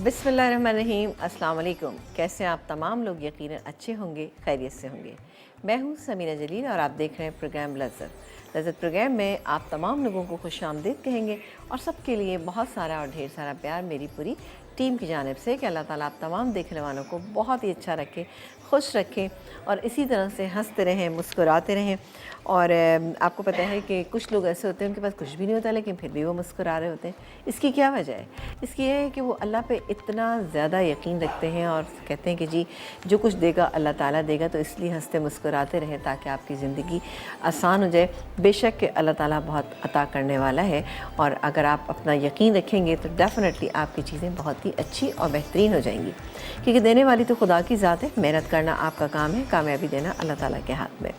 बिस्मिल्लाहिर्रहमानिर्रहीम। अस्सलाम वालेकुम। कैसे आप तमाम लोग यकीनन अच्छे होंगे, खैरियत से होंगे। मैं हूँ समीना जलील और आप देख रहे हैं प्रोग्राम लज़्ज़त प्रोग्राम में आप तमाम लोगों को खुशामदीद कहेंगे और सबके लिए बहुत सारा और ढेर सारा प्यार मेरी पूरी टीम की जानिब से कि अल्लाह ताला आप तमाम देखने वालों को बहुत ही अच्छा रखे, खुश रखें और इसी तरह से हंसते रहें, मुस्कुराते रहें। और आपको पता है कि कुछ लोग ऐसे होते हैं उनके पास कुछ भी नहीं होता लेकिन फिर भी वो मुस्कुरा रहे होते हैं। इसकी क्या वजह है? इसकी ये है कि वो अल्लाह पे इतना ज़्यादा यकीन रखते हैं और कहते हैं कि जी जो कुछ देगा अल्लाह ताला देगा, तो इसलिए हंसते मुस्कुराते रहें ताकि आपकी ज़िंदगी आसान हो जाए। बेशक कि अल्लाह ताला बहुत अता करने वाला है और अगर आप अपना यकीन रखेंगे तो डेफ़िनेटली आपकी चीज़ें बहुत ही अच्छी और बेहतरीन हो जाएंगी, क्योंकि देने वाली तो खुदा की ज़ात है। मेहनत करना आपका काम है, कामयाबी देना अल्लाह ताला के हाथ में।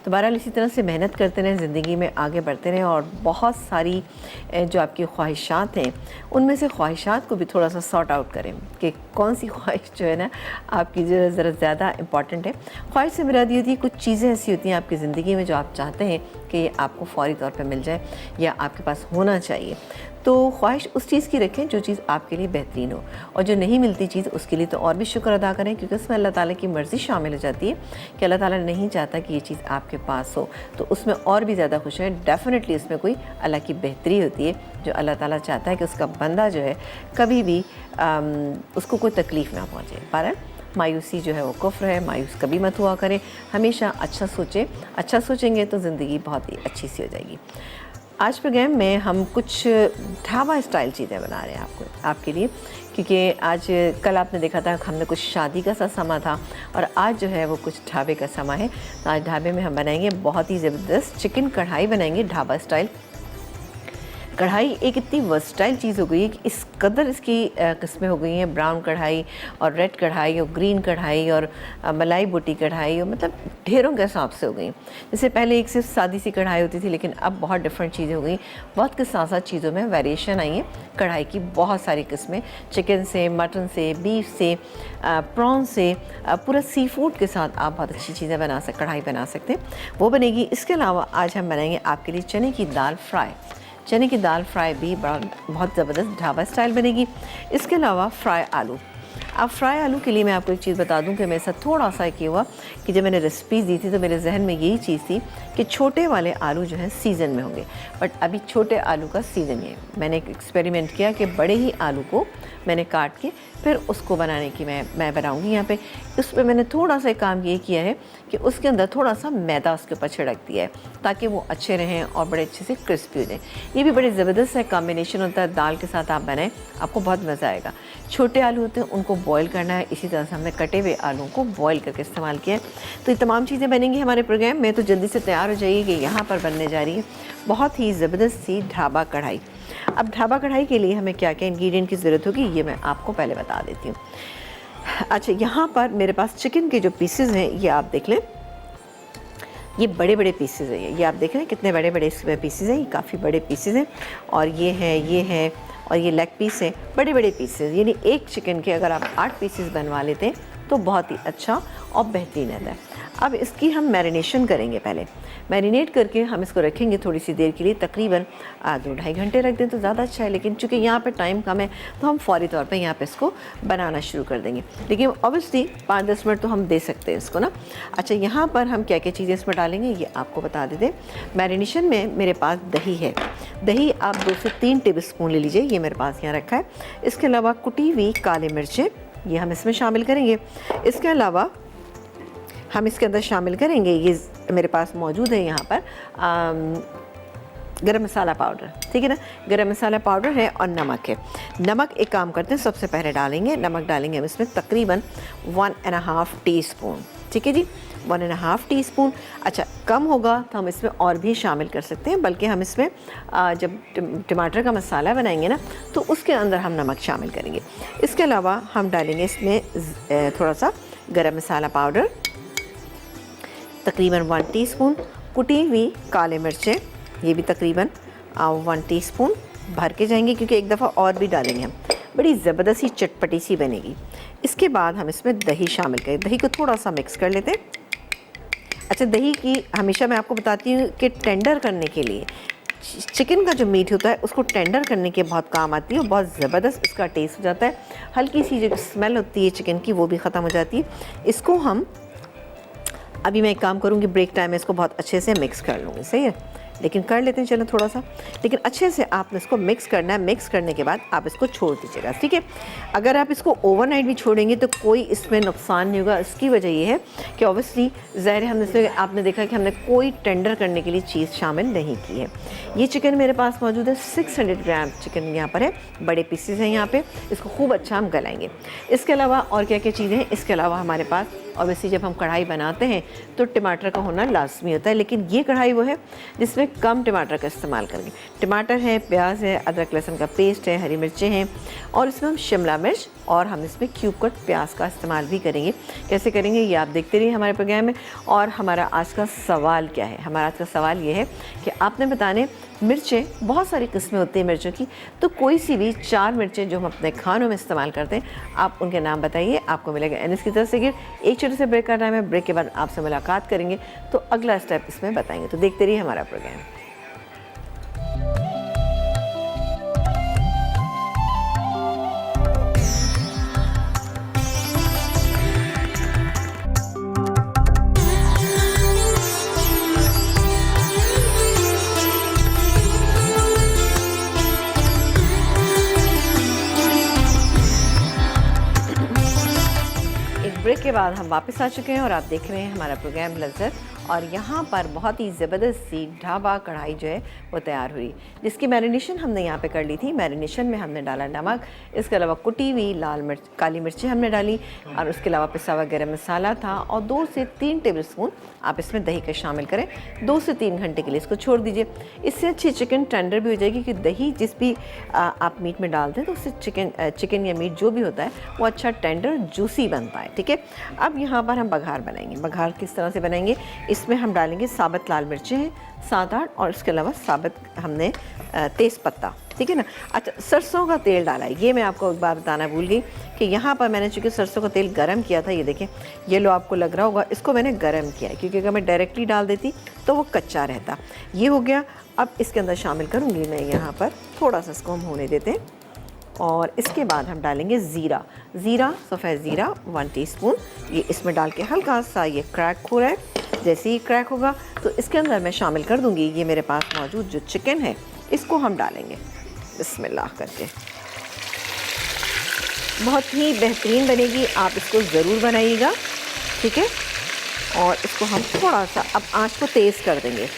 तो बहरहाल इसी तरह से मेहनत करते रहें, ज़िंदगी में आगे बढ़ते रहें और बहुत सारी जो आपकी ख्वाहिशात हैं उनमें से ख्वाहिशात को भी थोड़ा सा सॉर्ट आउट करें कि कौन सी ख्वाहिश जो है ना आपकी ज़रा ज़्यादा इम्पॉर्टेंट है। ख्वाहिश से मुराद ये होती है कुछ चीज़ें ऐसी होती हैं आपकी ज़िंदगी में जो आप चाहते हैं कि आपको फ़ौरी तौर पर मिल जाए या आपके पास होना चाहिए। तो ख्वाहिश उस चीज़ की रखें जो चीज़ आपके लिए बेहतरीन हो, और जो नहीं मिलती चीज़ उसके लिए तो और भी शुक्र अदा करें, क्योंकि उसमें अल्लाह ताला की मर्ज़ी शामिल हो जाती है कि अल्लाह ताला नहीं चाहता कि ये चीज़ आपके पास हो, तो उसमें और भी ज़्यादा खुश है। डेफ़िनेटली इसमें कोई अल्लाह की बेहतरी होती है जो अल्लाह ताला चाहता है कि उसका बंदा जो है कभी भी उसको कोई तकलीफ़ ना पहुँचे। बहरहाल मायूसी जो है वो कुफ्र है, मायूस कभी मत हुआ करें, हमेशा अच्छा सोचें। अच्छा सोचेंगे तो ज़िंदगी बहुत ही अच्छी सी हो जाएगी। आज प्रोग्राम में हम कुछ ढाबा स्टाइल चीज़ें बना रहे हैं आपके लिए, क्योंकि आज कल आपने देखा था हमने कुछ शादी का सा समा था और आज जो है वो कुछ ढाबे का समा है। तो आज ढाबे में हम बनाएंगे बहुत ही ज़बरदस्त चिकन कढ़ाई बनाएंगे ढाबा स्टाइल। कढ़ाई एक इतनी वर्सटाइल चीज़ हो गई है कि इस कदर इसकी किस्में हो गई हैं, ब्राउन कढ़ाई और रेड कढ़ाई और ग्रीन कढ़ाई और मलाई बोटी कढ़ाई, और मतलब ढेरों के हिसाब से हो गई। जैसे पहले एक सिर्फ सादी सी कढ़ाई होती थी, लेकिन अब बहुत डिफरेंट चीज़ें हो गई। बहुत के साथ साथ चीज़ों में वेरिएशन आई है कढ़ाई की, बहुत सारी किस्में, चिकन से, मटन से, बीफ से, प्रॉन से, पूरा सी फूड के साथ आप बहुत अच्छी चीज़ें कढ़ाई बना सकते हैं, वो बनेगी। इसके अलावा आज हम बनाएंगे आपके लिए चने की दाल फ्राई। चने की दाल फ्राई भी बहुत ज़बरदस्त ढाबा स्टाइल बनेगी। इसके अलावा फ्राई आलू। अब फ्राई आलू के लिए मैं आपको एक चीज़ बता दूं कि मेरे साथ थोड़ा सा क्या हुआ कि जब मैंने रेसिपीज़ दी थी तो मेरे जहन में यही चीज़ थी कि छोटे वाले आलू जो हैं सीज़न में होंगे, बट अभी छोटे आलू का सीज़न नहीं है। मैंने एक एक्सपेरिमेंट किया कि बड़े ही आलू को मैंने काट के फिर उसको बनाने की मैं बनाऊंगी यहाँ पे। उस पर मैंने थोड़ा सा काम ये किया है कि उसके अंदर थोड़ा सा मैदा उसके ऊपर छिड़क दिया है ताकि वो अच्छे रहें और बड़े अच्छे से क्रिस्पी हो जाएँ। ये भी बड़े ज़बरदस्त है कॉम्बिनेशन होता है, दाल के साथ आप बनाएं, आपको बहुत मज़ा आएगा। छोटे आलू होते हैं उनको बॉयल करना है, इसी तरह से हमने कटे हुए आलू को बॉयल करके इस्तेमाल किया है। तो ये तमाम चीज़ें बनेंगी हमारे प्रोग्राम में, तो जल्दी से तैयार हो जाइए कि यहाँ पर बनने जा रही है बहुत ही ज़बरदस्त सी ढाबा कढ़ाई। अब ढाबा कढ़ाई के लिए हमें क्या क्या इंग्रेडिएंट की ज़रूरत होगी ये मैं आपको पहले बता देती हूँ। अच्छा, यहाँ पर मेरे पास चिकन के जो पीसेस हैं ये आप देख लें, ये बड़े बड़े पीसेस हैं। ये आप देख रहे हैं कितने बड़े बड़े इसमें पीसेस हैं, ये काफ़ी बड़े पीसेस हैं। और ये है और ये लेग पीस है, बड़े बड़े पीसेस। यानी एक चिकन के अगर आप 8 पीसेस बनवा लेते हैं तो बहुत ही अच्छा और बेहतरीन रहता है। अब इसकी हम मैरिनेशन करेंगे। पहले मैरिनेट करके हम इसको रखेंगे थोड़ी सी देर के लिए, तकरीबन 2-2.5 घंटे रख दें तो ज़्यादा अच्छा है, लेकिन चूँकि यहाँ पे टाइम कम है तो हम फौरी तौर पे यहाँ पे इसको बनाना शुरू कर देंगे। लेकिन ऑब्वियसली 5-10 मिनट तो हम दे सकते हैं इसको ना। अच्छा, यहाँ पर हम क्या क्या चीज़ें इसमें डालेंगे ये आपको बता देते हैं। मैरिनेशन में मेरे पास दही है, दही आप 2 से 3 टेबल स्पून ले लीजिए, ये मेरे पास यहाँ रखा है। इसके अलावा कुटी हुई काली मिर्चें ये हम इसमें शामिल करेंगे। इसके अलावा हम इसके अंदर शामिल करेंगे, ये मेरे पास मौजूद है यहाँ पर गरम मसाला पाउडर, ठीक है ना, गरम मसाला पाउडर है और नमक है। नमक एक काम करते हैं सबसे पहले डालेंगे, नमक डालेंगे हम इसमें तकरीबन 1.5 टीस्पून, ठीक है जी, 1.5 टीस्पून। अच्छा, कम होगा तो हम इसमें और भी शामिल कर सकते हैं, बल्कि हम इसमें जब टमाटर का मसाला बनाएंगे ना तो उसके अंदर हम नमक शामिल करेंगे। इसके अलावा हम डालेंगे इसमें थोड़ा सा गरम मसाला पाउडर तकरीबन 1 टीस्पून, कुटी हुई काले मिर्चें ये भी तकरीबन 1 टीस्पून भर के जाएंगे, क्योंकि एक दफ़ा और भी डालेंगे हम, बड़ी ज़बरदस्त सी चटपटी सी बनेगी। इसके बाद हम इसमें दही शामिल करें, दही को थोड़ा सा मिक्स कर लेते हैं। अच्छा, दही की हमेशा मैं आपको बताती हूँ कि टेंडर करने के लिए चिकन का जो मीट होता है उसको टेंडर करने के बहुत काम आती है और बहुत ज़बरदस्त इसका टेस्ट हो जाता है। हल्की सी जो स्मेल होती है चिकन की वो भी ख़त्म हो जाती है। इसको हम अभी मैं एक काम करूँगी, ब्रेक टाइम में इसको बहुत अच्छे से मिक्स कर लूँगी, सही है, लेकिन कर लेते हैं चलो थोड़ा सा। लेकिन अच्छे से आपने इसको मिक्स करना है। मिक्स करने के बाद आप इसको छोड़ दीजिएगा, ठीक है। अगर आप इसको ओवरनाइट भी छोड़ेंगे तो कोई इसमें नुकसान नहीं होगा। इसकी वजह ये है कि ऑब्वियसली ज़ाहिर है हमने इसमें आपने देखा कि हमने कोई टेंडर करने के लिए चीज़ शामिल नहीं की है। ये चिकन मेरे पास मौजूद है, 600 ग्राम चिकन यहाँ पर है, बड़े पीसेस हैं यहाँ पे। इसको खूब अच्छा हम गलाएंगे। इसके अलावा और क्या क्या चीज़ें हैं, इसके अलावा हमारे पास ऑब्वियसली जब हम कढ़ाई बनाते हैं तो टमाटर का होना लाजमी होता है, लेकिन ये कढ़ाई वो है जिसमें कम टमाटर का इस्तेमाल करेंगे। टमाटर है, प्याज है, अदरक लहसुन का पेस्ट है, हरी मिर्चें हैं और इसमें हम शिमला मिर्च और हम इसमें क्यूब कट प्याज का इस्तेमाल भी करेंगे। कैसे करेंगे ये आप देखते रहिए हमारे प्रोग्राम में। और हमारा आज का सवाल क्या है? हमारा आज का सवाल ये है कि आपने बताने मिर्चें, बहुत सारी किस्में होती हैं मिर्चों की, तो कोई सी भी 4 मिर्चें जो हम अपने खानों में इस्तेमाल करते हैं आप उनके नाम बताइए। आपको मिलेगा एनएस की तरफ से गिफ्ट। एक छोटे से ब्रेक का टाइम है, ब्रेक के बाद आपसे मुलाकात करेंगे तो अगला स्टेप इसमें बताएंगे। तो देखते रहिए हमारा प्रोग्राम। ब्रेक के बाद हम वापस आ चुके हैं और आप देख रहे हैं हमारा प्रोग्राम लज़्ज़त। और यहाँ पर बहुत ही ज़बरदस्त सी ढाबा कढ़ाई जो है वो तैयार हुई, जिसकी मैरिनेशन हमने यहाँ पे कर ली थी। मैरिनेशन में हमने डाला नमक, इसके अलावा कुटी हुई लाल मिर्च, काली मिर्चें हमने डाली और उसके अलावा पिसा हुआ गरम मसाला था और 2 से 3 टेबलस्पून आप इसमें दही का शामिल करें। 2 से 3 घंटे के लिए इसको छोड़ दीजिए। इससे अच्छी चिकन टेंडर भी हो जाएगी कि दही जिस भी आप मीट में डालते हैं तो उससे चिकन या मीट जो भी होता है वो अच्छा टेंडर जूसी बनता है, ठीक है। अब यहाँ पर हम बघार बनाएंगे। बघार किस तरह से बनाएंगे, इसमें हम डालेंगे साबुत लाल मिर्चें हैं 7-8 और इसके अलावा साबुत हमने तेज़ पत्ता, ठीक है ना। अच्छा, सरसों का तेल डाला है। ये मैं आपको एक बार बताना भूल गई कि यहाँ पर मैंने चूँकि सरसों का तेल गरम किया था, ये देखें ये लो आपको लग रहा होगा, इसको मैंने गरम किया है क्योंकि अगर मैं डायरेक्टली डाल देती तो वो कच्चा रहता। ये हो गया। अब इसके अंदर शामिल करूँगी मैं यहाँ पर थोड़ा सा इसको हम होने देते हैं और इसके बाद हम डालेंगे ज़ीरा। सफ़ेद ज़ीरा 1 टीस्पून, ये इसमें डाल के हल्का सा ये क्रैक हो रहा है। जैसे ही क्रैक होगा तो इसके अंदर मैं शामिल कर दूंगी ये मेरे पास मौजूद जो चिकन है, इसको हम डालेंगे बिस्मिल्लाह करके। बहुत ही बेहतरीन बनेगी, आप इसको ज़रूर बनाइएगा, ठीक है। और इसको हम थोड़ा सा अब आँच को तेज़ कर देंगे।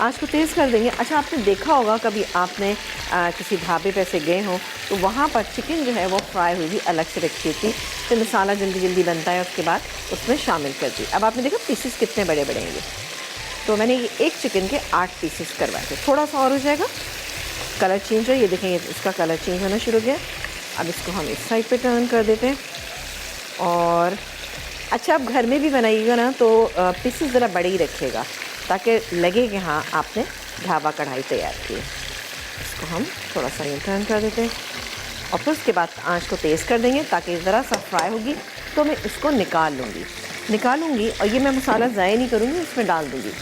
अच्छा, आपने देखा होगा कभी आपने किसी ढाबे पे से गए हों तो वहाँ पर चिकन जो है वो फ्राई हुई अलग से रखी होती, तो मसाला जल्दी बनता है, उसके बाद उसमें शामिल कर दी। अब आपने देखा पीसेस कितने बड़े बड़े हैं, तो मैंने ये एक चिकन के 8 पीसेस करवाए थे। थोड़ा सा और हो जाएगा, कलर चेंज हो, ये देखें इसका कलर चेंज होना शुरू हो गया। अब इसको हम इस साइड पे टर्न कर देते हैं। और अच्छा, आप घर में भी बनाइएगा ना तो पीसेस ज़रा बड़े ही रखिएगा ताकि लगे कि हाँ आपने ढाबा कढ़ाई तैयार की है। इसको हम थोड़ा सा टर्न कर देते हैं और फिर उसके बाद आंच को तेज़ कर देंगे ताकि ज़रा सा फ्राई होगी तो मैं इसको निकाल लूँगी और ये मैं मसाला ज़ाया नहीं करूँगी, इसमें डाल दूँगी।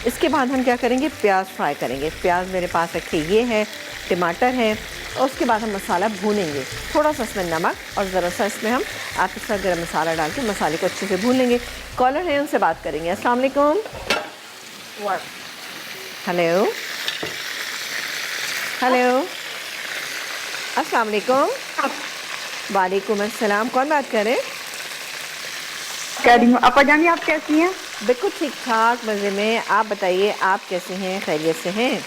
इसके बाद हम क्या करेंगे, प्याज फ्राई करेंगे। प्याज मेरे पास रखे ये है, टमाटर है और उसके बाद हम मसाला भूनेंगे। थोड़ा सा इसमें नमक और ज़रा सा इसमें हम आप इसका गरम मसाला डाल के मसाले को अच्छे से भून लेंगे। कॉलर है, उनसे बात करेंगे। अस्सलाम वालेकुम। हेलो अस्सलाम वालेकुम। वालेकुम अस्सलाम, कौन बात कर रहे हैं? कह रही हूँ अपा जानी, आप कैसी हैं? बिल्कुल ठीक ठाक, मज़े में। आप बताइए आप कैसे हैं, खैरियत से हैं?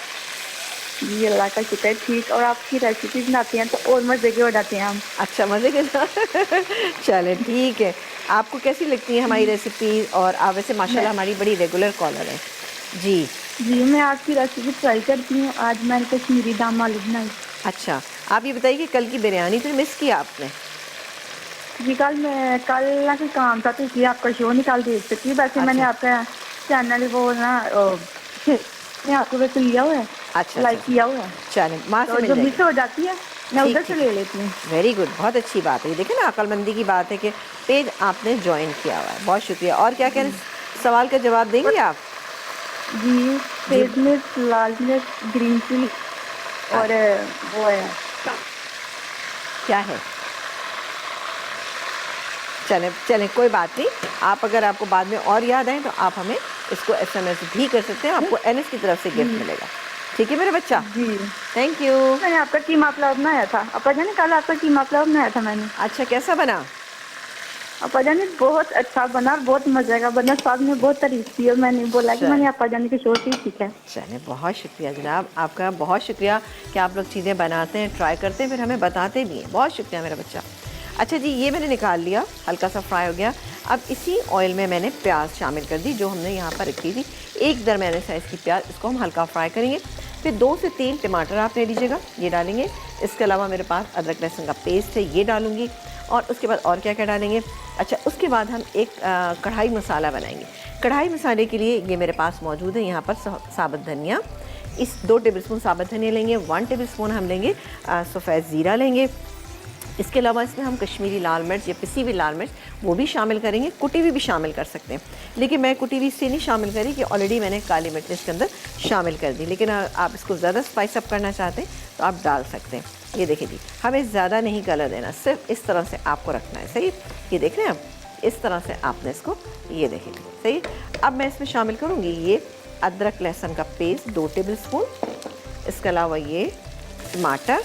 जी अल्लाह का शुक्र, ठीक। और आपकी रेसिपी बनाते हैं तो और मज़े के हो जाते हैं हम। अच्छा, मज़े के साथ चले ठीक है। आपको कैसी लगती है हमारी रेसिपी? और आप वैसे माशाल्लाह हमारी बड़ी रेगुलर कॉलर है। जी, मैं आपकी रेसिपी ट्राई करती हूँ। आज मैंने कश्मीरी दम आलू बनाई। अच्छा, आप ये बताइए कि कल की बिरयानी तो मिस किया आपने? जी कल ना कोई काम था तो इसलिए आपका शो निकाल देख सकती हूँ। वैसे मैंने आपका चैनल वो ना आपको वैसे लिया हुआ है, अच्छा, लाइक किया हुआ है। चलें, वहाँ से जो मिस हो जाती है मैं उधर से ले लेती हूँ। वेरी गुड, बहुत अच्छी बात है। देखिए ना, अक्लमंदी की बात है कि पेज आपने ज्वाइन किया हुआ है, बहुत शुक्रिया। और क्या करें, सवाल का जवाब देंगे आप? जी, तेज मिर्च, लाल मिर्च, ग्रीन चिली और वो है। क्या है? चलें चलें, कोई बात नहीं। आप अगर आपको बाद में और याद आए तो आप हमें इसको एसएमएस भी कर सकते हैं, आपको एनएस की तरफ से गिफ्ट जी मिलेगा। ठीक है मेरे बच्चा, जी। Thank you. मैंने आपका कीमा पुलाव बनाया था, अपा जाने कल आपका कीमा पुलाव बनाया था मैंने। अच्छा, कैसा बना? अपा जाने बहुत अच्छा बना, बहुत मजे का बना, साहब ने बहुत तारीफ की और मैंने बोला कि चल मैंने अपा जाने के शो से ही सीखा है। चलें, बहुत शुक्रिया जनाब, आपका बहुत शुक्रिया कि आप लोग चीज़ें बनाते हैं, ट्राई करते हैं, फिर हमें बताते भी हैं। बहुत शुक्रिया मेरा बच्चा। अच्छा जी, ये मैंने निकाल लिया, हल्का सा फ्राई हो गया। अब इसी ऑयल में मैंने प्याज शामिल कर दी जो हमने यहाँ पर रखी थी, एक दरमियाने साइज़ की प्याज, इसको हम हल्का फ्राई करेंगे। फिर 2 से 3 टमाटर आप ले लीजिएगा, ये डालेंगे। इसके अलावा मेरे पास अदरक लहसुन का पेस्ट है, ये डालूँगी। और उसके बाद और क्या क्या डालेंगे? अच्छा, उसके बाद हम एक कढ़ाई मसाला बनाएंगे। कढ़ाई मसाले के लिए ये मेरे पास मौजूद है यहाँ पर साबुत धनिया, इस 2 टेबलस्पून साबुत धनिया लेंगे, 1 टेबलस्पून हम लेंगे सफ़ेद ज़ीरा लेंगे। इसके अलावा इसमें हम कश्मीरी लाल मिर्च या पिसी हुई लाल मिर्च वो भी शामिल करेंगे, कुटी हुई भी शामिल कर सकते हैं, लेकिन मैं कुटी हुई इससे नहीं शामिल करी कि ऑलरेडी मैंने काली मिर्च इसके अंदर शामिल कर दी। लेकिन आप इसको ज़्यादा स्पाइस अप करना चाहते हैं तो आप डाल सकते हैं। ये देखिए जी, हमें ज़्यादा नहीं कलर देना, सिर्फ इस तरह से आपको रखना है, सही। ये देख रहे हैं आप, इस तरह से आपने इसको, ये देखिए जी, सही। अब मैं इसमें शामिल करूँगी ये अदरक लहसुन का पेस्ट 2 टेबलस्पून। इसके अलावा ये टमाटर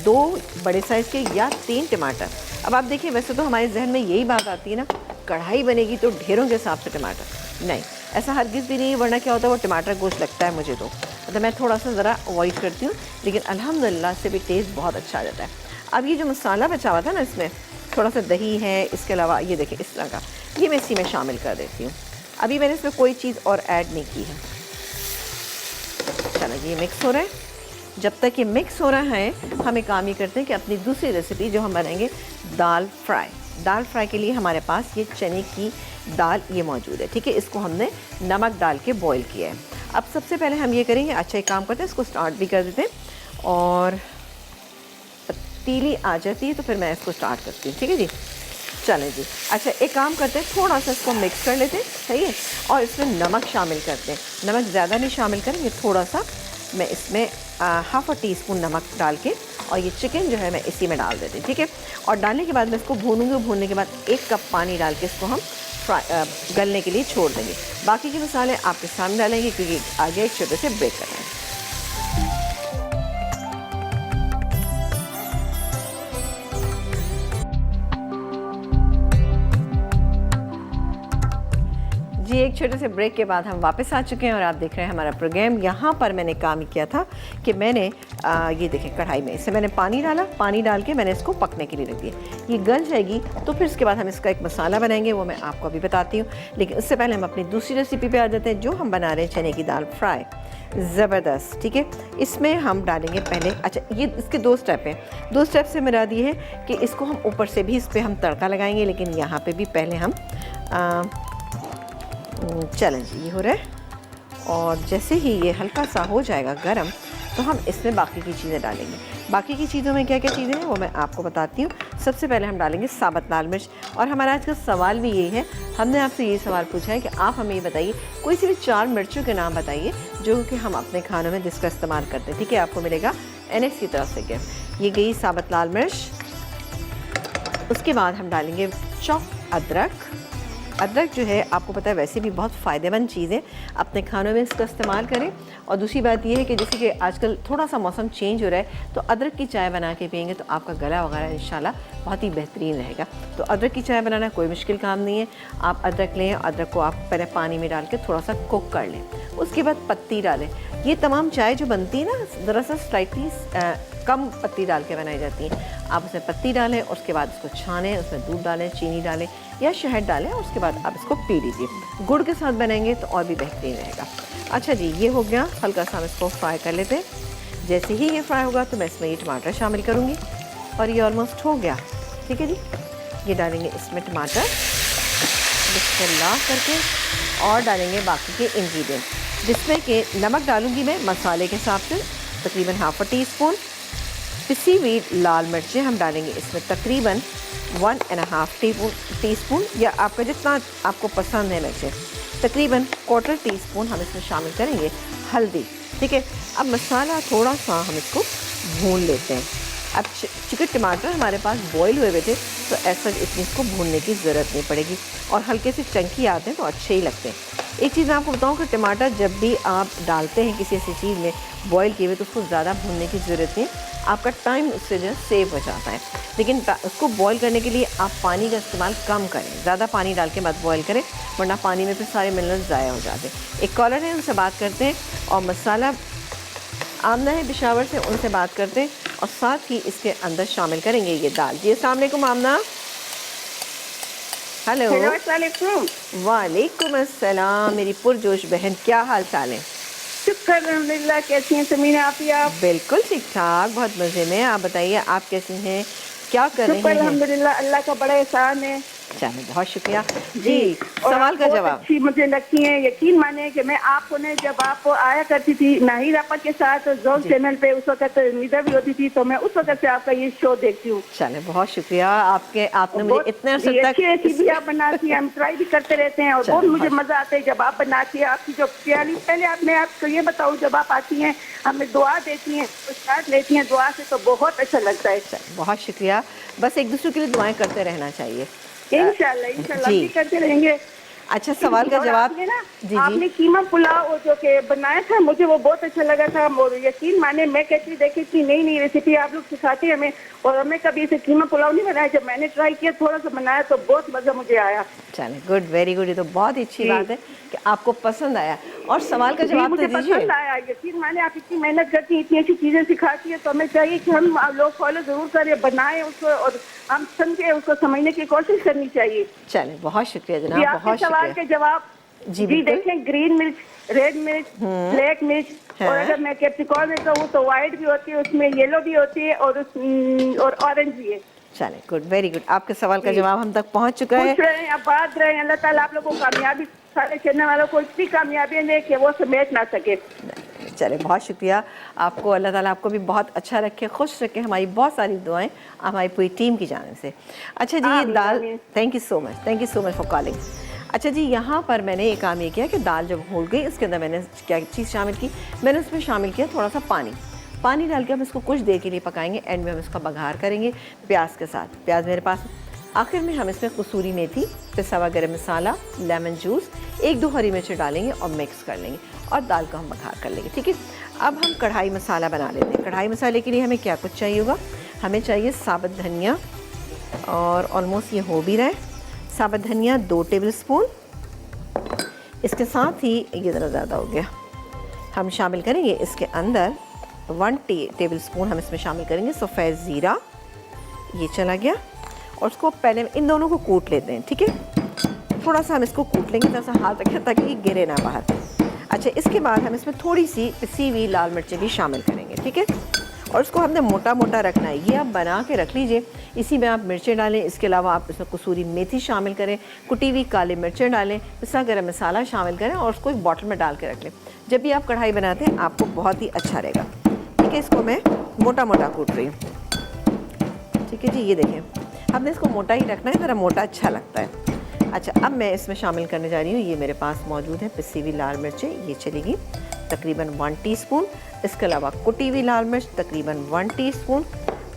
2 बड़े साइज़ के या 3 टमाटर। अब आप देखिए, वैसे तो हमारे जहन में यही बात आती है ना, कढ़ाई बनेगी तो ढेरों के हिसाब से टमाटर, नहीं, ऐसा हरगिज़ भी नहीं है, वरना क्या होता है वो टमाटर गोश्त लगता है मुझे, तो मैं थोड़ा सा ज़रा अवॉइड करती हूँ, लेकिन अल्हम्दुलिल्लाह से भी टेस्ट बहुत अच्छा आ जाता है। अब ये जो मसाला बचा हुआ था ना, इसमें थोड़ा सा दही है, इसके अलावा ये देखिए इस तरह का, ये मैं इसी में शामिल कर देती हूँ। अभी मैंने इसमें कोई चीज़ और ऐड नहीं की है। चलो ये मिक्स हो रहा है। जब तक ये मिक्स हो रहा है, हम एक काम ये करते हैं कि अपनी दूसरी रेसिपी जो हम बनाएंगे दाल फ्राई, दाल फ्राई के लिए हमारे पास ये चने की दाल ये मौजूद है, ठीक है। इसको हमने नमक डाल के बॉईल किया है। अब सबसे पहले हम ये करेंगे, अच्छा एक काम करते हैं, इसको स्टार्ट भी कर देते हैं, और पतीली आ जाती है तो फिर मैं इसको स्टार्ट करती हूँ, ठीक है जी। चलें जी, अच्छा एक काम करते हैं, थोड़ा सा इसको मिक्स कर लेते हैं, सही है, और इसमें नमक शामिल करते हैं। नमक ज़्यादा नहीं शामिल करेंगे, थोड़ा सा मैं इसमें हाफ़ टीस्पून नमक डाल के, और ये चिकन जो है मैं इसी में डाल देती हूँ, ठीक है। और डालने के बाद मैं इसको भूनूंगी, भूनने के बाद 1 कप पानी डाल के इसको हम गलने के लिए छोड़ देंगे। बाकी के मसाले आपके सामने डालेंगे क्योंकि आगे एक छोटे से ब्रेक करना है। जी, एक छोटे से ब्रेक के बाद हम वापस आ चुके हैं और आप देख रहे हैं हमारा प्रोग्राम। यहाँ पर मैंने काम किया था कि मैंने ये देखें कढ़ाई में इससे मैंने पानी डाला, पानी डाल के मैंने इसको पकने के लिए रख दिया। ये गल जाएगी तो फिर इसके बाद हम इसका एक मसाला बनाएंगे, वो मैं आपको अभी बताती हूँ। लेकिन उससे पहले हम अपनी दूसरी रेसिपी पे आ जाते हैं जो हम बना रहे हैं, चने की दाल फ्राई, ज़बरदस्त, ठीक है। इसमें हम डालेंगे पहले, अच्छा ये इसके 2 स्टेप हैं। 2 स्टेप से मेरा ये है कि इसको हम ऊपर से भी इस पर हम तड़का लगाएंगे, लेकिन यहाँ पर भी पहले हम चलें जी, ये हो रहा है। और जैसे ही ये हल्का सा हो जाएगा गरम तो हम इसमें बाकी की चीज़ें डालेंगे। बाकी की चीज़ों में क्या क्या चीज़ें हैं वो मैं आपको बताती हूँ। सबसे पहले हम डालेंगे साबुत लाल मिर्च। और हमारा आज का सवाल भी ये है, हमने आपसे ये सवाल पूछा है कि आप हमें ये बताइए कोई सी भी 4 मिर्चों के नाम बताइए जो कि हम अपने खानों में जिसका इस्तेमाल करते हैं, ठीक है। आपको मिलेगा NX की तरफ से गिफ्ट। ये गई साबुत लाल मिर्च। उसके बाद हम डालेंगे चॉप अदरक। अदरक जो है आपको पता है वैसे भी बहुत फ़ायदेमंद चीज़ है, अपने खानों में इसका इस्तेमाल करें। और दूसरी बात ये है कि जैसे कि आजकल थोड़ा सा मौसम चेंज हो रहा है तो अदरक की चाय बना के पिएंगे तो आपका गला वगैरह इंशाल्लाह बहुत ही बेहतरीन रहेगा। तो अदरक की चाय बनाना कोई मुश्किल काम नहीं है। आप अदरक लें, अदरक को आप पहले पानी में डाल के थोड़ा सा कुक कर लें, उसके बाद पत्ती डालें। ये तमाम चाय जो बनती है ना, दरअसल स्लाइटली कम पत्ती डाल के बनाई जाती हैं। आप उसमें पत्ती डालें, उसके बाद उसको छानें, उसमें दूध डालें, चीनी डालें या शहद डालें, और उसके बाद आप इसको पी लीजिए। गुड़ के साथ बनाएंगे तो और भी बेहतरीन रहेगा। अच्छा जी, ये हो गया, हल्का सा हम इसको फ्राई कर लेते हैं। जैसे ही ये फ्राई होगा तो मैं इसमें ये टमाटर शामिल करूँगी, और ये ऑलमोस्ट हो गया, ठीक है जी। ये डालेंगे इसमें टमाटर, बिस्मिल्लाह करके, और डालेंगे बाकी के इंग्रेडिएंट, जिसमें कि नमक डालूँगी मैं मसाले के हिसाब से तकरीबन हाफ़ टीस्पून। पिसी हुई लाल मिर्चें हम डालेंगे इसमें तकरीबन 1.5 टीस्पून, या आपका जितना आपको पसंद है मिर्चें, तकरीबन क्वार्टर टीस्पून हम इसमें शामिल करेंगे हल्दी। ठीक है, अब मसाला थोड़ा सा हम इसको भून लेते हैं। अब चूँकि टमाटर हमारे पास बॉईल हुए हुए थे तो ऐसा इतनी इसको भूनने की ज़रूरत नहीं पड़ेगी और हल्के से चंकी आते हैं तो अच्छे ही लगते हैं। एक चीज़ मैं आपको बताऊं कि टमाटर जब भी आप डालते हैं किसी ऐसी चीज़ में बॉईल किए हुए तो उसको ज़्यादा भूनने की ज़रूरत नहीं, आपका टाइम उससे जो है सेव हो जाता है। लेकिन उसको बॉईल करने के लिए आप पानी का इस्तेमाल कम करें, ज़्यादा पानी डाल के मत बॉईल करें वरना पानी में फिर सारे मिनरल्स ज़ाया हो जाते हैं। एक कॉलर है, उनसे बात करते हैं और मसाला आमना है पेशावर से, उनसे बात करते हैं और साथ ही इसके अंदर शामिल करेंगे ये दाल। जी अस्सलाम वालेकुम आमना। हेलो। वालेकुम अस्सलाम मेरी पुरजोश बहन, क्या हाल चाल है? शुक्र अल्हम्दुलिल्लाह। कैसी हैं समीना आप? बिल्कुल ठीक ठाक, बहुत मज़े में। आप बताइए आप कैसी हैं, क्या कर रही हैं? अल्हम्दुलिल्लाह, अल्लाह का बड़ा एहसान है। चलो बहुत शुक्रिया जी। सवाल का जवाब अच्छी मुझे लगती है। यकीन माने कि मैं आपको ने जब आप आया करती थी नाहिद आपा के साथ जोन चैनल पे, उस वक्त निदा भी होती थी तो मैं उस वक्त से आपका ये शो देखती हूँ। चले बहुत शुक्रिया आपने मुझे इतने अर्से तक अच्छी रेसिपी आप बनाती हैं, हम ट्राई भी करते रहते हैं और बहुत मुझे मजा आता है जब आप बनाती हैं। आपकी जो प्याली, पहले मैं आपको ये बताऊँ, जब आप आती हैं हमें दुआ देती हैं, साथ लेती हैं दुआ से तो बहुत अच्छा लगता है। बहुत शुक्रिया। बस एक दूसरे के लिए दुआएं करते रहना चाहिए। इंशाल्लाह भी करते रहेंगे। अच्छा सवाल का जवाब है ना जी आपने कीमा पुलाव जो के बनाया था, मुझे वो बहुत अच्छा लगा था। और यकीन माने मैं कहती देखी थी नई नई रेसिपी आप लोग सिखाते हैं हमें, और हमें कभी ऐसे कीमा पुलाव नहीं बनाया। जब मैंने ट्राई किया थोड़ा सा बनाया तो बहुत मजा मुझे आया। चले गुड, वेरी गुड। ये तो बहुत ही अच्छी बात है कि आपको पसंद आया। और सवाल का जवाब मुझे पसंद आया। यकीन माने आप इतनी मेहनत करती हैं, इतनी अच्छी चीजें सिखाती है तो हमें चाहिए कि हम लोग फॉलो जरूर करें, बनाएं उसको और हम समझे उसको समझने की कोशिश करनी चाहिए। चले बहुत शुक्रिया जनाब, बहुत शुक्रिया। सवाल के जवाब जी देखें, ग्रीन मिर्च, रेड मिर्च, ब्लैक मिर्च, और अगर मैं कैप्सिकम में कहूँ तो व्हाइट भी होती है, उसमें येलो भी होती है और ऑरेंज भी है। चले गुड, वेरी गुड। आपके सवाल का जवाब हम तक पहुंच चुका है। खुश रहें, आबाद रहें। अल्लाह ताला आप लोगों को कामयाबी, सारे चैनल वालों को इतनी कामयाबी दे कि वो समेट ना सके। चले बहुत शुक्रिया आपको, अल्लाह ताला आपको भी बहुत अच्छा रखे, खुश रखे। हमारी बहुत सारी दुआएं हमारी पूरी टीम की जानिब से। अच्छा जी, ये दाल, thank you so much for calling. अच्छा जी, यहाँ पर मैंने एक काम ये किया कि दाल जब हो गई उसके अंदर मैंने क्या चीज़ शामिल की, मैंने उसमें शामिल किया थोड़ा सा पानी डाल के हम इसको कुछ देर के लिए पकाएंगे। एंड में हम इसका बघार करेंगे प्याज के साथ। प्याज मेरे पास, आखिर में हम इसमें कसूरी मेथी, पिसा गरम मसाला, लेमन जूस, 1-2 हरी मिर्चें डालेंगे और मिक्स कर लेंगे और दाल का हम बघार कर लेंगे। ठीक है, अब हम कढ़ाई मसाला बना लेते हैं। कढ़ाई मसाले के लिए हमें क्या कुछ चाहिए होगा, हमें चाहिए साबुत धनिया, और ऑलमोस्ट ये हो भी रहा है। साबुत धनिया 2 टेबल स्पून, इसके साथ ही ये ज़रा ज़्यादा हो गया, हम शामिल करेंगे इसके अंदर 1 टेबल स्पून हम इसमें शामिल करेंगे सफ़ेद ज़ीरा। ये चला गया और उसको पहले इन दोनों को कूट लेते हैं। ठीक है, थोड़ा सा हम इसको कूट लेंगे, थोड़ा सा हाथ रखें ताकि ये गिरे ना बाहर। अच्छा, इसके बाद हम इसमें थोड़ी सी पिसी हुई लाल मिर्चें भी शामिल करेंगे। ठीक है, और इसको हमने मोटा मोटा रखना है। ये आप बना के रख लीजिए, इसी में आप मिर्चें डालें। इसके अलावा आप इसमें कसूरी मेथी शामिल करें, कुटी हुई काली मिर्चें डालें, पिसा गरम मसाला शामिल करें और उसको एक बॉटल में डाल के रख लें। जब भी आप कढ़ाई बनाते हैं आपको बहुत ही अच्छा रहेगा। ठीक है, इसको मैं मोटा मोटा कूट रही हूँ। ठीक है जी, ये देखें, हमने इसको मोटा ही रखना है, ज़रा मोटा अच्छा लगता है। अच्छा, अब मैं इसमें शामिल करने जा रही हूँ, ये मेरे पास मौजूद है पिसी हुई लाल मिर्चें, ये चलेगी तकरीबन 1 टीस्पून। इसके अलावा कुटी हुई लाल मिर्च तकरीबन 1 टीस्पून,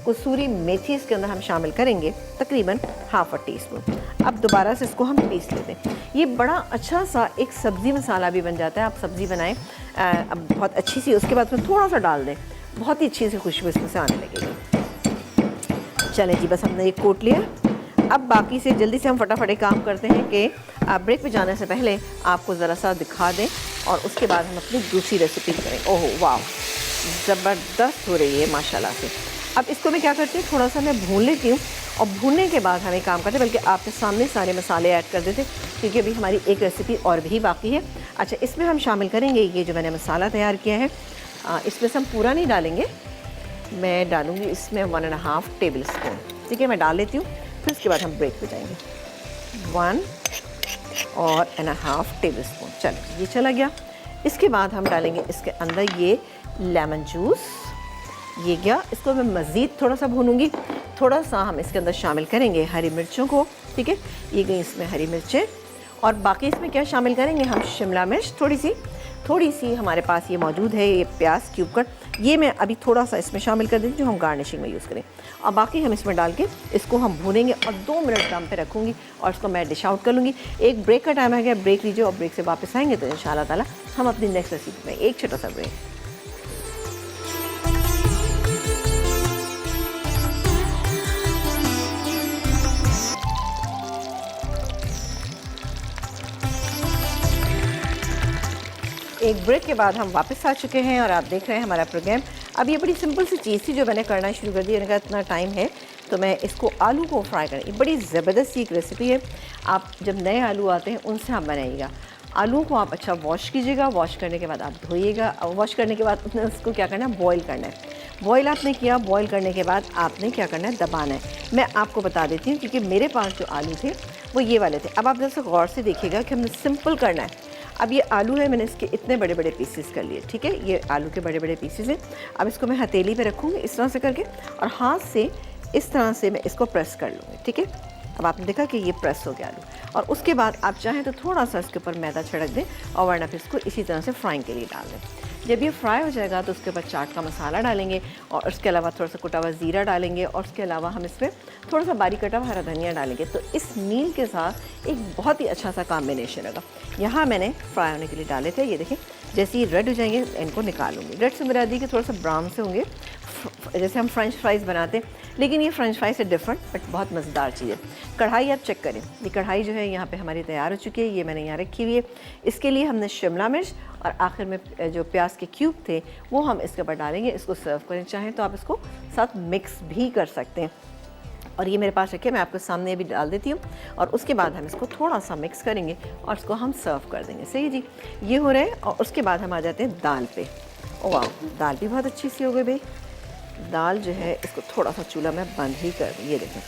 कसूरी मेथी इसके अंदर हम शामिल करेंगे तकरीबन ½ टीस्पून। अब दोबारा से इसको हम पीस लेते हैं। ये बड़ा अच्छा सा एक सब्ज़ी मसाला भी बन जाता है। आप सब्ज़ी बनाएं अब बहुत अच्छी सी, उसके बाद उसमें थोड़ा सा डाल दें, बहुत ही अच्छी सी खुशबू इसमें से आने लगेगी। चलें जी, बस हमने ये कोट लिया। अब बाकी से जल्दी से हम फटाफट एक काम करते हैं कि ब्रेक पे जाने से पहले आपको ज़रा सा दिखा दें और उसके बाद हम अपनी दूसरी रेसिपी करें। ओहो वाह, ज़बरदस्त हो रही है माशाल्लाह से। अब इसको मैं क्या करती हूँ, थोड़ा सा मैं भून लेती हूँ और भूनने के बाद हम एक काम करते हैं, बल्कि आपके सामने सारे मसाले ऐड कर देते क्योंकि अभी हमारी एक रेसिपी और भी बाकी है। अच्छा, इसमें हम शामिल करेंगे ये जो मैंने मसाला तैयार किया है। इसमें से हम पूरा नहीं डालेंगे, मैं डालूँगी इसमें 1.5 टेबल स्पून। ठीक है, मैं डाल लेती हूँ, फिर उसके बाद हम ब्रेक पे जाएंगे। 1.5 टेबल स्पून, चलो ये चला गया। इसके बाद हम डालेंगे इसके अंदर ये लेमन जूस, ये गया। इसको मैं मज़ीद थोड़ा सा भूनूंगी। थोड़ा सा हम इसके अंदर शामिल करेंगे हरी मिर्चों को। ठीक है, ये गई इसमें हरी मिर्चें और बाकी इसमें क्या शामिल करेंगे हम, शिमला मिर्च थोड़ी सी हमारे पास ये मौजूद है, ये प्याज क्यूब कट, ये मैं अभी थोड़ा सा इसमें शामिल कर देती हूँ जो हम गार्निशिंग में यूज़ करें। और बाकी हम इसमें डाल के इसको हम भूनेंगे और 2 मिनट दम पे रखूँगी और इसको मैं डिश आउट कर लूँगी। एक ब्रेक का टाइम आ गया, ब्रेक लीजिए और ब्रेक से वापस आएंगे तो इंशाल्लाह ताला हम अपनी नेक्स्ट रेसिपी में, एक छोटा सा ब्रेक। एक ब्रेक के बाद हम वापस आ चुके हैं और आप देख रहे हैं हमारा प्रोग्राम। अब ये बड़ी सिंपल सी चीज़ थी जो मैंने करना शुरू कर दी। मैंने कहा इतना टाइम है तो मैं इसको आलू को फ्राई करें। ये बड़ी ज़बरदस्त सी एक रेसिपी है। आप जब नए आलू आते हैं उनसे आप बनाइएगा। आलू को आप अच्छा वॉश कीजिएगा, वॉश करने के बाद आप धोइएगा और वॉश करने के बाद उसको क्या करना है, बॉईल करना है। बॉईल आपने किया, बॉईल करने के बाद आपने क्या करना है, दबाना है। मैं आपको बता देती हूँ क्योंकि मेरे पास जो आलू थे वो ये वाले थे। अब आप जैसे गौर से देखिएगा कि हमने सिंपल करना है। अब ये आलू है, मैंने इसके इतने बड़े बड़े पीसेस कर लिए, ठीक है, ये आलू के बड़े बड़े पीसेस हैं। अब इसको मैं हथेली पे रखूँगी इस तरह से करके और हाथ से इस तरह से मैं इसको प्रेस कर लूँगी, ठीक है। अब आपने देखा कि ये प्रेस हो गया आलू। और उसके बाद आप चाहें तो थोड़ा सा इसके ऊपर मैदा छिड़क दें और वरना फिर इसको इसी तरह से फ्राइंग के लिए डाल दें। जब ये फ्राई हो जाएगा तो उसके ऊपर चाट का मसाला डालेंगे और उसके अलावा थोड़ा सा कुटा हुआ ज़ीरा डालेंगे और उसके अलावा हम इसमें थोड़ा सा बारीक कटा हुआ हरा धनिया डालेंगे। तो इस मील के साथ एक बहुत ही अच्छा सा कॉम्बिनेशन होगा। यहाँ मैंने फ्राई होने के लिए डाले थे, ये देखें जैसे ये रेड हो जाएंगे इनको निकालूंगी। रेड से मेरा दी कि थोड़ा सा ब्राउन से होंगे, जैसे हम फ्रेंच फ्राइज़ बनाते हैं, लेकिन ये फ्रेंच फ्राइज से डिफरेंट बट बहुत मज़ेदार चीज़ है। कढ़ाई आप चेक करें, ये कढ़ाई जो है यहाँ पे हमारी तैयार हो चुकी है। ये मैंने यहाँ रखी हुई है। इसके लिए हमने शिमला मिर्च और आखिर में जो प्याज के क्यूब थे वो हम इसके ऊपर डालेंगे। इसको सर्व करें, चाहें तो आप इसको साथ मिक्स भी कर सकते हैं। और ये मेरे पास रखे, मैं आपको सामने भी डाल देती हूँ और उसके बाद हम इसको थोड़ा सा मिक्स करेंगे और इसको हम सर्व कर देंगे। सही जी, ये हो रहा है। और उसके बाद हम आ जाते हैं दाल पे। ओ वाह, दाल भी बहुत अच्छी सी हो गई भाई। दाल जो है इसको थोड़ा सा चूल्हा में बंद ही कर दूँ। ये देखें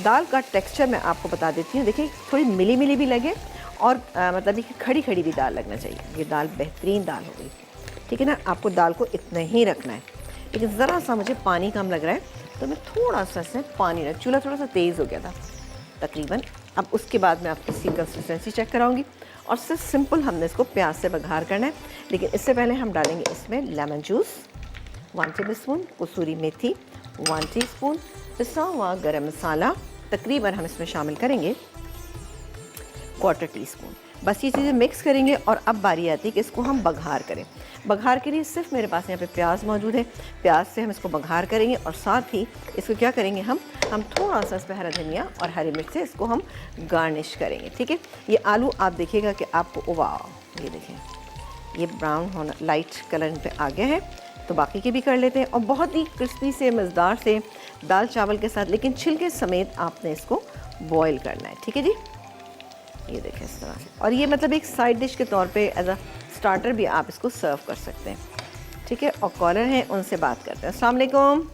दाल का टेक्सचर मैं आपको बता देती हूँ। देखिए थोड़ी मिली मिली भी लगे और मतलब ये खड़ी खड़ी भी दाल लगना चाहिए। ये दाल बेहतरीन दाल हो गई, ठीक है ना। आपको दाल को इतना ही रखना है, लेकिन ज़रा सा मुझे पानी कम लग रहा है तो मैं थोड़ा सा इसमें पानी रख, चूल्हा थोड़ा सा तेज़ हो गया था तकरीबन। अब उसके बाद मैं आपको इसकी कंसिस्टेंसी चेक कराऊंगी और सिर्फ सिंपल हमने इसको प्याज से बघार करना है। लेकिन इससे पहले हम डालेंगे इसमें लेमन जूस 1 टेबलस्पून, कसूरी मेथी 1 टीस्पून, पिसा हुआ गरम मसाला तकरीबन हम इसमें शामिल करेंगे 1/4 टीस्पून। बस ये चीज़ें मिक्स करेंगे और अब बारी आती है कि इसको हम बघार करें। बघार के लिए सिर्फ मेरे पास यहाँ पे प्याज मौजूद है, प्याज से हम इसको बघार करेंगे और साथ ही इसको क्या करेंगे, हम थोड़ा सा इस पर हरा धनिया और हरी मिर्च से इसको हम गार्निश करेंगे, ठीक है। ये आलू आप देखिएगा कि आपको, वाह ये देखें ये ब्राउन होना, लाइट कलर पे आ गया है। तो बाकी के भी कर लेते हैं और बहुत ही क्रिस्पी से मज़ेदार से दाल चावल के साथ, लेकिन छिलके समेत आपने इसको बॉईल करना है, ठीक है जी। ये देखें इस तरह से। और ये मतलब एक साइड डिश के तौर पे एज अ स्टार्टर भी आप इसको सर्व कर सकते हैं, ठीक है। और कॉलर हैं, उनसे बात करते हैं। अस्सलाम वालेकुम।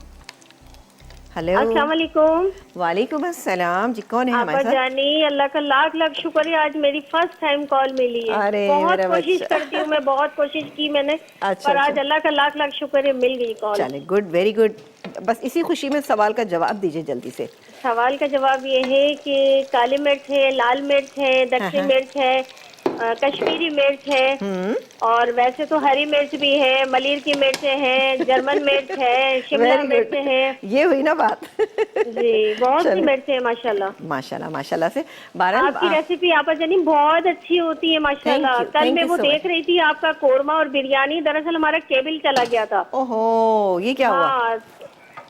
हेलो, अस्सलाम वालेकुम। वालेकुम अस्सलाम जी, कौन है हमारे साथ? जानी, अल्लाह का लाख लाख शुक्र है, आज मेरी फर्स्ट टाइम कॉल मिली है। अरे बहुत मेरा कोशिश बच्चा। करती हूँ मैं, बहुत कोशिश की मैंने, अच्छा, पर आज अच्छा। अल्लाह का लाख लाख शुक्र है मिल गई कॉल। चले, गुड, वेरी गुड। बस इसी खुशी में सवाल का जवाब दीजिए जल्दी से। सवाल का जवाब ये है कि काली मिर्च है, लाल मिर्च है, दक्षिणी मिर्च है, कश्मीरी मिर्च है और वैसे तो हरी मिर्च भी है, मलिर की मिर्चें हैं, जर्मन मिर्च है, शिमला मिर्च है। ये हुई ना बात। जी, बहुत सी मिर्चें हैं माशाल्लाह। माशाल्लाह माशाल्लाह से। बहरहाल आपकी रेसिपी आपा जानी बहुत अच्छी होती है माशाल्लाह। Thank you, कल thank मैं you वो so देख रही थी आपका कोरमा और बिरयानी, दरअसल हमारा केबल चला गया था। ओहो, ये क्या हुआ? हाँ,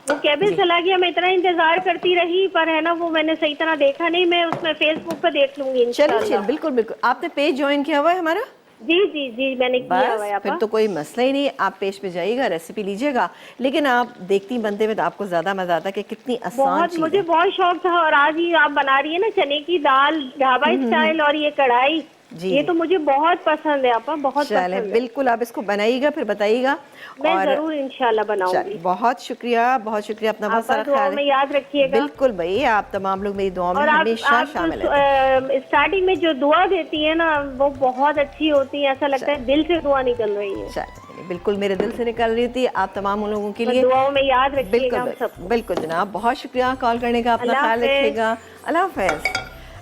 वो केबल चला गया, मैं इतना इंतजार करती रही पर है ना वो मैंने सही तरह देखा नहीं। मैं उसमें फेसबुक पे देख लूंगी इंशाल्लाह। चलिए बिल्कुल बिल्कुल। आपने पेज ज्वाइन किया हुआ है हमारा? जी जी जी, मैंने किया हुआ है। बस फिर तो कोई मसला ही नहीं। आप पेज पे जाइएगा, रेसिपी लीजिएगा, लेकिन आप देखती बनते में तो आपको ज्यादा मजा आता है कि कितनी आसान बहुत, चीज मुझे है। बहुत शौक था। और आज ही आप बना रही है ना चने की दाल ढाबा स्टाइल और ये कढ़ाई, ये तो मुझे बहुत पसंद है आपा, बहुत पसंद है। बिल्कुल, आप इसको बनाइएगा फिर बताइएगा। मैं जरूर इंशाल्लाह बनाऊंगी। बहुत शुक्रिया, बहुत शुक्रिया। अपना बहुत सारा दुआ में याद रखिएगा। बिल्कुल भाई, आप तमाम लोग मेरी दुआ में और हमेशा शामिल हैं। स्टार्टिंग में जो दुआ देती है ना वो बहुत अच्छी होती है, ऐसा लगता है दिल से दुआ निकल रही है। बिल्कुल मेरे दिल से निकल रही थी। आप तमाम उन लोगों के लिए दुआओं में याद रखिएगा। बिल्कुल बिल्कुल जनाब, बहुत शुक्रिया कॉल करने का। अपना ख्याल रखिएगा। अल्लाह हाफ़िज़।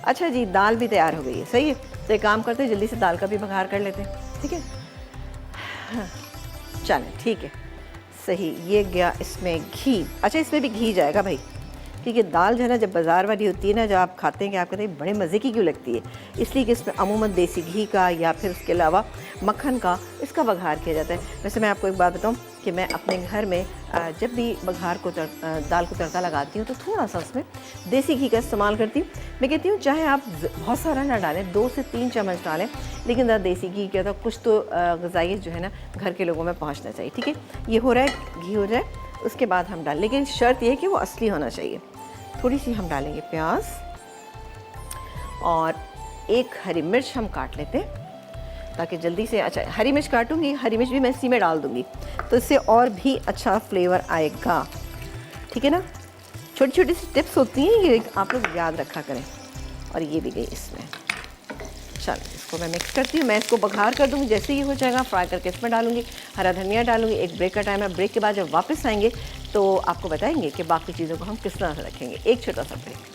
अच्छा जी, दाल भी तैयार हो गई है, सही है। तो एक काम करते हैं, जल्दी से दाल का भी बघार कर लेते हैं, ठीक है। हाँ, चलें ठीक है, सही। ये गया इसमें घी। अच्छा, इसमें भी घी जाएगा भाई, क्योंकि दाल जो है ना, जब बाज़ार वाली होती है ना, जब आप खाते हैं कि आप कहते हैं बड़े मज़े की क्यों लगती है, इसलिए कि इसमें अमूमन देसी घी का या फिर उसके अलावा मक्खन का इसका बघार किया जाता है। वैसे मैं आपको एक बात बताऊं कि मैं अपने घर में जब भी बघार को दाल को तड़का लगाती हूँ तो थोड़ा सा उसमें देसी घी का इस्तेमाल करती हूँ। मैं कहती हूँ चाहे आप बहुत सारा ना डालें, 2 से 3 चम्मच डालें, लेकिन ज़रा देसी घी क्या, तो कुछ तो ग़िज़ाइयत जो है ना घर के लोगों में पहुँचना चाहिए, ठीक है। ये हो रहा है, घी हो जाए उसके बाद हम डाल, लेकिन शर्त यह है कि वो असली होना चाहिए। थोड़ी सी हम डालेंगे प्याज और एक हरी मिर्च हम काट लेते हैं ताकि जल्दी से, अच्छा हरी मिर्च काटूंगी, हरी मिर्च भी मैं इसी में डाल दूंगी तो इससे और भी अच्छा फ्लेवर आएगा, ठीक है ना। छोटी छोटी सी टिप्स होती हैं, ये आप लोग याद रखा करें। और ये भी गई इसमें। चलो इसको मैं मिक्स करती हूँ, मैं इसको बघार कर दूँगी, जैसे ही हो जाएगा फ्राई करके इसमें डालूँगी, हरा धनिया डालूँगी। एक ब्रेक का टाइम है, ब्रेक के बाद जब वापस आएंगे तो आपको बताएंगे कि बाकी चीज़ों को हम किस तरह से रखेंगे। एक छोटा सा ब्रेक।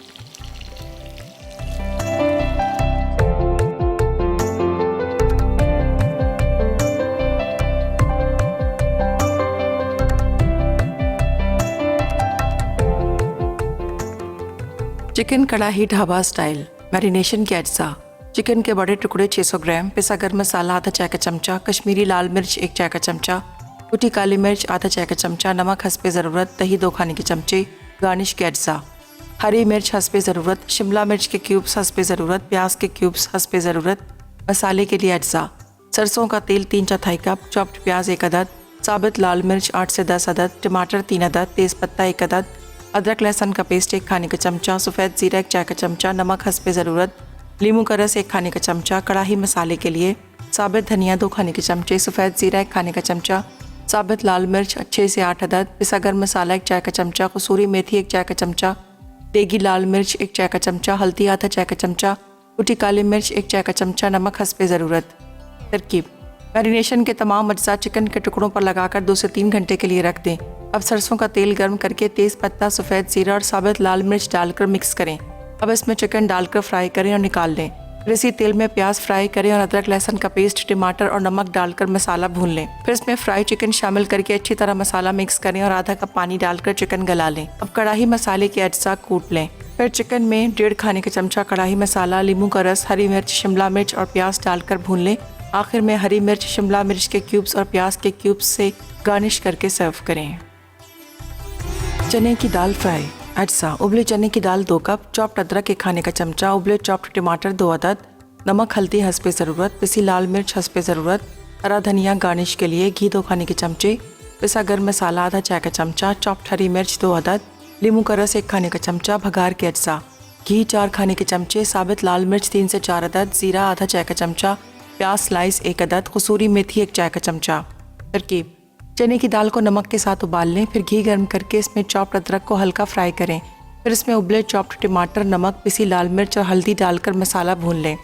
चिकन कढ़ाई ढाबा स्टाइल मैरिनेशन के अज्जा। चिकन के बड़े टुकड़े 600 ग्राम, पिसा गर्म मसाला आधा चाय का चमचा, कश्मीरी लाल मिर्च 1 चाय का चमचा, कुटी काली मिर्च आधा चाय का चमचा, नमक हस्बे ज़रूरत, दही 2 खाने के चमचे, गार्निश के अज्जा। हरी मिर्च हस्बे ज़रूरत, शिमला मिर्च के क्यूब्स हस्बे ज़रूरत, प्याज के क्यूब्स हस्बे ज़रूरत। मसाले के लिए अज्जा: सरसों का तेल 3/4 कप, चॉप्ड प्याज 1 अदद, साबित लाल मिर्च 8 से 10 अदद, टमाटर 3 अदद, तेज़पत्ता 1 अदद, अदरक लहसुन का पेस्ट 1 खाने का चमचा, सफ़ेद ज़ीरा 1 चाय का चमचा, नमक हस्बे ज़रूरत, लीमू का रस 1 खाने का चमचा। कढ़ाई मसाले के लिए साबित धनिया 2 खाने के चमचे, सफ़ेद ज़ीरा 1 खाने का चमचा, साबित लाल मिर्च 6 से 8 अदद, पिसा गर्म मसाला 1 चाय का चमचा, कसूरी मेथी 1 चाय का चमचा, देगी लाल मिर्च 1 चाय का चमचा, हल्दी आधा चाय का चमचा, कुटी काली मिर्च 1 चाय का चमचा, नमक हस्बे ज़रूरत। तरकीब: मैरिनेशन के तमाम अज्जा चिकन के टुकड़ों पर लगाकर 2 से 3 घंटे के लिए रख दें। अब सरसों का तेल गर्म करके तेज़ पत्ता, सफ़ेद ज़ीरा और साबित लाल मिर्च डालकर मिक्स करें। अब इसमें चिकन डालकर फ्राई करें और निकाल लें। फिर इसी तेल में प्याज फ्राई करें और अदरक लहसुन का पेस्ट, टमाटर और नमक डालकर मसाला भून लें। फिर इसमें फ्राई चिकन शामिल करके अच्छी तरह मसाला मिक्स करें और आधा कप पानी डालकर चिकन गला लें। अब कढ़ाई मसाले के अज्जा कूट लें। फिर चिकन में 1.5 खाने का चमचा कढ़ाई मसाला, लीमू का रस, हरी मिर्च, शिमला मिर्च और प्याज डालकर भून लें। आखिर में हरी मिर्च, शिमला मिर्च के क्यूब्स और प्याज के क्यूब्स से गार्निश करके सर्व करें। चने की दाल फ्राई अज्जा: उबले चने की दाल 2 कप, चॉप्ड अदरक 1 खाने का चमचा, उबले चॉप्ड टमाटर 2 अदद, नमक हल्दी हस्बे ज़रूरत, पिसी लाल मिर्च हस्बे ज़रूरत, हरा धनिया गार्निश के लिए, घी 2 खाने के चमचे, पिसा गर्म मसाला आधा चाय का चमचा, चॉप्ड हरी मिर्च 2 अदद, लीमू का रस 1 खाने का चमचा, भगार के अज्जा: घी 4 खाने के चमचे, साबित लाल मिर्च 3 से 4 अदद, ज़ीरा आधा चाय का चमचा, प्याज स्लाइस 1 अदद, कसूरी मेथी 1 चाय का चमचा। तरकीब: चने की दाल को नमक के साथ उबाल लें, फिर घी गर्म करके इसमें चॉप्ड अदरक को हल्का फ्राई करें। फिर इसमें उबले चॉप्ड टमाटर, नमक, पिसी लाल मिर्च और हल्दी डालकर मसाला भून लें।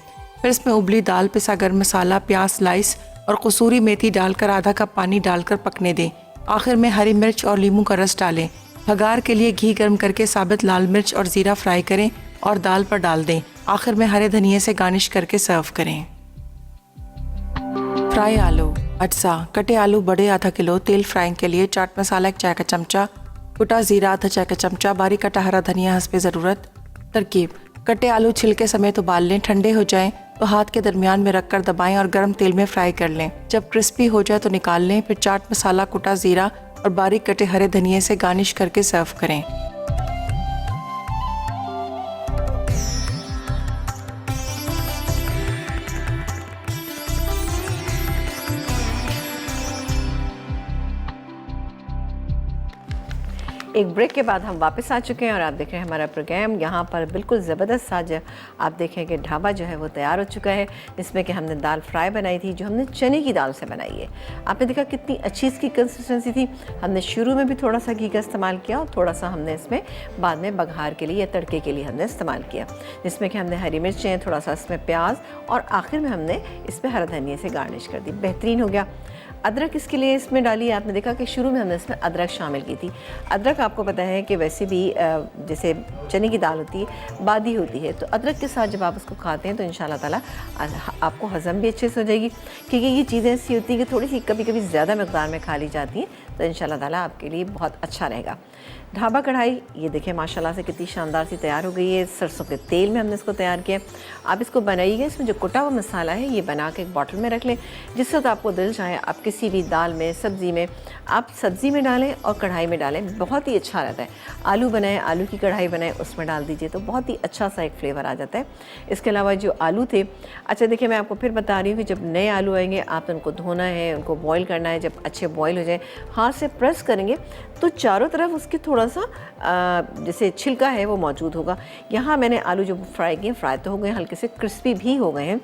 फिर इसमें उबली दाल, पिसा गर्म मसाला, प्याज स्लाइस और कसूरी मेथी डालकर आधा कप पानी डालकर पकने दें। आखिर में हरी मिर्च और लीमू का रस डालें। भगार के लिए घी गर्म करके साबित लाल मिर्च और ज़ीरा फ्राई करें और दाल पर डाल दें। आखिर में हरे धनिये से गार्निश करके सर्व करें। फ्राई आलू अज्जा: कटे आलू बड़े आधा किलो, तेल फ्राइंग के लिए चाट मसाला 1 चाय का चमचा, कुटा ज़ीरा आधा चाय का चमचा, बारीक कटा हरा धनिया हस्बे ज़रूरत। तरकीब: कटे आलू छिलके समेत उबाल लें, ठंडे हो जाएं तो हाथ के दरमियान में रखकर दबाएं और गर्म तेल में फ्राई कर लें। जब क्रिस्पी हो जाए तो निकाल लें। फिर चाट मसाला, कुटा ज़ीरा और बारीक कटे हरे धनिये से गार्निश करके सर्व करें। एक ब्रेक के बाद हम वापस आ चुके हैं और आप देख रहे हैं हमारा प्रोग्राम। यहाँ पर बिल्कुल ज़बरदस्त सा जो आप देखें कि ढाबा जो है वो तैयार हो चुका है, जिसमें कि हमने दाल फ्राई बनाई थी जो हमने चने की दाल से बनाई है। आपने देखा कितनी अच्छी इसकी कंसिस्टेंसी थी। हमने शुरू में भी थोड़ा सा घी का इस्तेमाल किया और थोड़ा सा हमने इसमें बाद में बघार के लिए या तड़के के लिए हमने इस्तेमाल किया, जिसमें कि हमने हरी मिर्चें, थोड़ा सा इसमें प्याज और आखिर में हमने इस पर हरा धनिया से गार्निश कर दी। बेहतरीन हो गया। अदरक इसके लिए इसमें डाली, आपने देखा कि शुरू में हमने इसमें अदरक शामिल की थी। अदरक आपको पता है कि वैसे भी जैसे चने की दाल होती है बादी होती है, तो अदरक के साथ जब आप उसको खाते हैं तो इंशाल्लाह ताला आपको हज़म भी अच्छे से हो जाएगी, क्योंकि ये चीज़ें ऐसी होती हैं कि थोड़ी सी कभी कभी ज़्यादा मकदार में खा ली जाती हैं, तो इंशाल्लाह ताला आपके लिए बहुत अच्छा रहेगा। ढाबा कढ़ाई ये देखें माशाल्लाह से कितनी शानदार सी तैयार हो गई है। सरसों के तेल में हमने इसको तैयार किया। आप इसको बनाइएगा, इसमें जो कुटा हुआ मसाला है ये बना के एक बॉटल में रख लें, जिस वक्त आपको दिल चाहे आप किसी भी दाल में, सब्ज़ी में, आप सब्ज़ी में डालें और कढ़ाई में डालें, बहुत ही अच्छा रहता है। आलू बनाएं, आलू की कढ़ाई बनाएं, उसमें डाल दीजिए तो बहुत ही अच्छा सा एक फ्लेवर आ जाता है। इसके अलावा जो आलू थे, अच्छा देखिए मैं आपको फिर बता रही हूँ कि जब नए आलू आएंगे आप उनको धोना है, उनको बॉईल करना है। जब अच्छे बॉईल हो जाए हाथ से प्रेस करेंगे तो चारों तरफ उसके थोड़ा सा जैसे छिलका है वो मौजूद होगा। यहाँ मैंने आलू जो फ्राई किए, फ्राई तो हो गए, हल्के से क्रिस्पी भी हो गए हैं,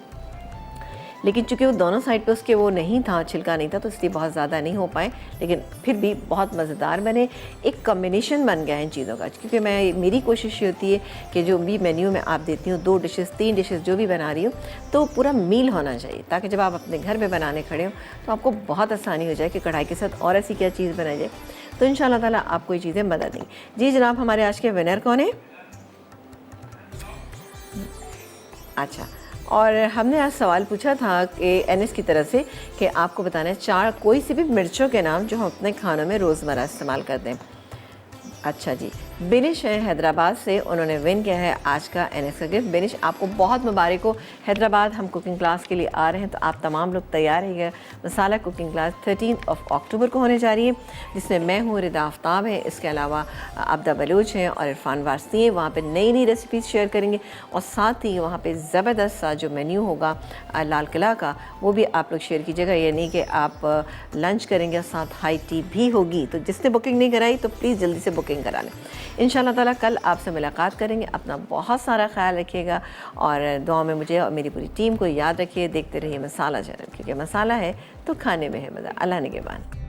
लेकिन चूँकि वो दोनों साइड पे उसके वो नहीं था, छिलका नहीं था, तो इसलिए बहुत ज़्यादा नहीं हो पाए, लेकिन फिर भी बहुत मज़ेदार बने। एक कॉम्बिनेशन बन गया है इन चीज़ों का, क्योंकि मेरी कोशिश ये होती है कि जो भी मेन्यू में आप देती हूँ 2 डिशेस 3 डिशेस जो भी बना रही हूँ, तो पूरा मील होना चाहिए, ताकि जब आप अपने घर में बनाने खड़े हो तो आपको बहुत आसानी हो जाए कि कढ़ाई के साथ और ऐसी क्या चीज़ बनाई जाए। तो इंशाल्लाह ताला आपको ये चीज़ें मदद देंगी। जी जनाब, हमारे आज के विनर कौन है? अच्छा, और हमने आज सवाल पूछा था कि एनएस की तरफ से कि आपको बताना है 4 कोई सी भी मिर्चों के नाम जो हम अपने खानों में रोज़मर्रा इस्तेमाल करते हैं। अच्छा जी, बिनिश है हैदराबाद से, उन्होंने विन किया है आज का एनएस का गिफ्ट। बिनिश आपको बहुत मुबारक हो। हैदराबाद हम कुकिंग क्लास के लिए आ रहे हैं, तो आप तमाम लोग तैयार रहिएगा। मसाला कुकिंग क्लास 13 अक्टूबर को होने जा रही है, जिसमें मैं हूँ, रिदा आफ्ताब है, इसके अलावा अब्दा बलूच हैं और इरफान वारसी हैं। वहाँ पे नई नई रेसिपीज़ शेयर करेंगे और साथ ही वहाँ पे ज़बरदस्त सा जो मेन्यू होगा लाल किला का, वो भी आप लोग शेयर कीजिएगा। ये नहीं कि आप लंच करेंगे और साथ हाई टी भी होगी, तो जिसने बुकिंग नहीं कराई तो प्लीज़ जल्दी से बुकिंग करा लें। इंशाल्लाह ताला कल आपसे मुलाकात करेंगे। अपना बहुत सारा ख्याल रखिएगा और दुआ में मुझे और मेरी पूरी टीम को याद रखिए। देखते रहिए मसाला चैनल, क्योंकि मसाला है तो खाने में है मज़ा। अल्लाह निगहबान।